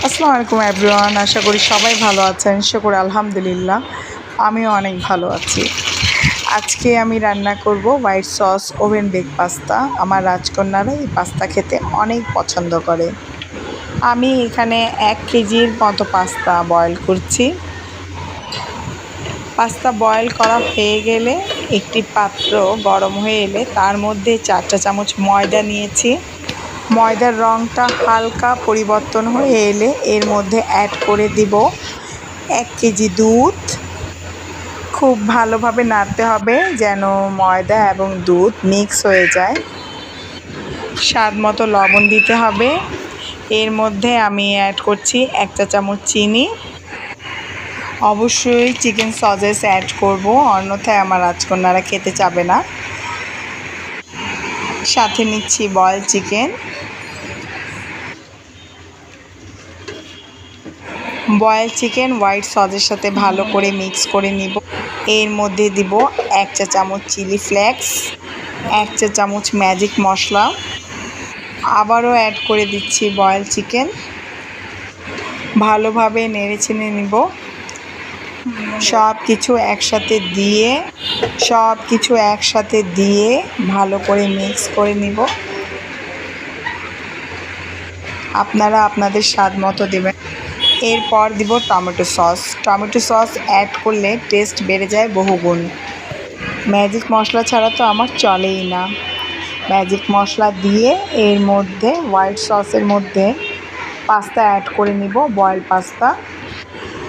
আসসালামু আলাইকুম এভরিওয়ান, আশা করি সবাই ভালো আছেন। শুকর আলহামদুলিল্লাহ, আমিও অনেক ভালো আছি। আজকে আমি রান্না করব white sauce oven bake pasta. আমার রাজকন্যারা এই পাস্তা খেতে অনেক পছন্দ করে। আমি এখানে 1 কেজির মতো পাস্তা বয়েল করছি। পাস্তা বয়েল করা হয়ে গেলে একটি পাত্র গরম হয়ে এলে তার মধ্যে 4 চামচ ময়দা নিয়েছি। ময়দার রঙটা হালকা পরিবর্তন হয়ে এলে এর মধ্যে অ্যাড করে দিব 1 কেজি দুধ। খুব ভালোভাবে নাড়তে হবে যেন ময়দা এবং দুধ মিক্স হয়ে যায়। স্বাদ মতো লবণ দিতে হবে। এর মধ্যে আমি অ্যাড করছি 1 চা চামচ চিনি। অবশ্যই চিকেন সসেস অ্যাড করব, অন্যথায় আমার রাজকন্যারা খেতে চাবে না। সাথে নিচ্ছি boil chicken. Boil chicken white সসের সাথে ভালো করে মিক্স করে নিব। এর মধ্যে দিব 1 চা চামচ চিলি ফ্লেক্স, 1 চা চামচ ম্যাজিক মশলা। আবারও অ্যাড করে দিচ্ছি বয়েল চিকেন। ভালোভাবে নেড়েচেড়ে নিব। সব কিছু একসাথে দিয়ে ভালো করে মিক্স করে নিব। আপনারা আপনাদের স্বাদ মতো দেবেন। এরপর দিব tomato sauce. Tomato sauce add করলে টেস্ট বেড়ে যায় বহুগুণ। ম্যাজিক মশলা ছাড়া তো আমার চলেই না। ম্যাজিক মশলা দিয়ে এর মধ্যে হোয়াইট সসের মধ্যে পাস্তা অ্যাড করে নিব, বয়েল পাস্তা।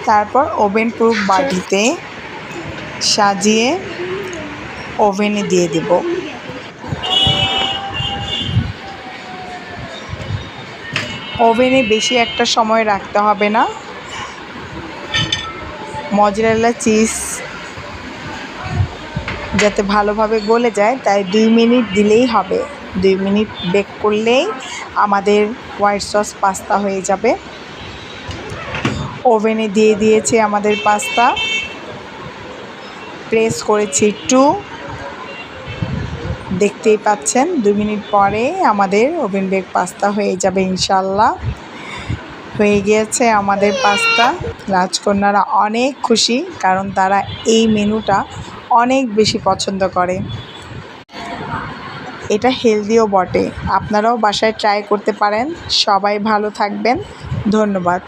তারপর ওভেন প্রুফ বাটিতে সাজিয়ে ওভেনে দিয়ে দেব। ওভেনে বেশি একটা সময় রাখতে হবে না। মজরেলা চিজ যাতে ভালোভাবে গলে যায় তাই 2 মিনিট দিলেই হবে। 2 মিনিট বেক করলেই আমাদের হোয়াইট সস পাস্তা হয়ে যাবে। ওভেনে দিয়ে দিয়েছি আমাদের পাস্তা। প্রেস করেছি 2। দেখতেই পাচ্ছেন 2 মিনিট পরে আমাদের ওভেন বেক পাস্তা হয়ে যাবে ইনশাল্লাহ। হয়ে গিয়েছে আমাদের পাস্তা। রাজকন্যারা অনেক খুশি, কারণ তারা এই মেনুটা অনেক বেশি পছন্দ করে। এটা হেলদিও বটে। আপনারাও বাসায় ট্রাই করতে পারেন। সবাই ভালো থাকবেন। ধন্যবাদ।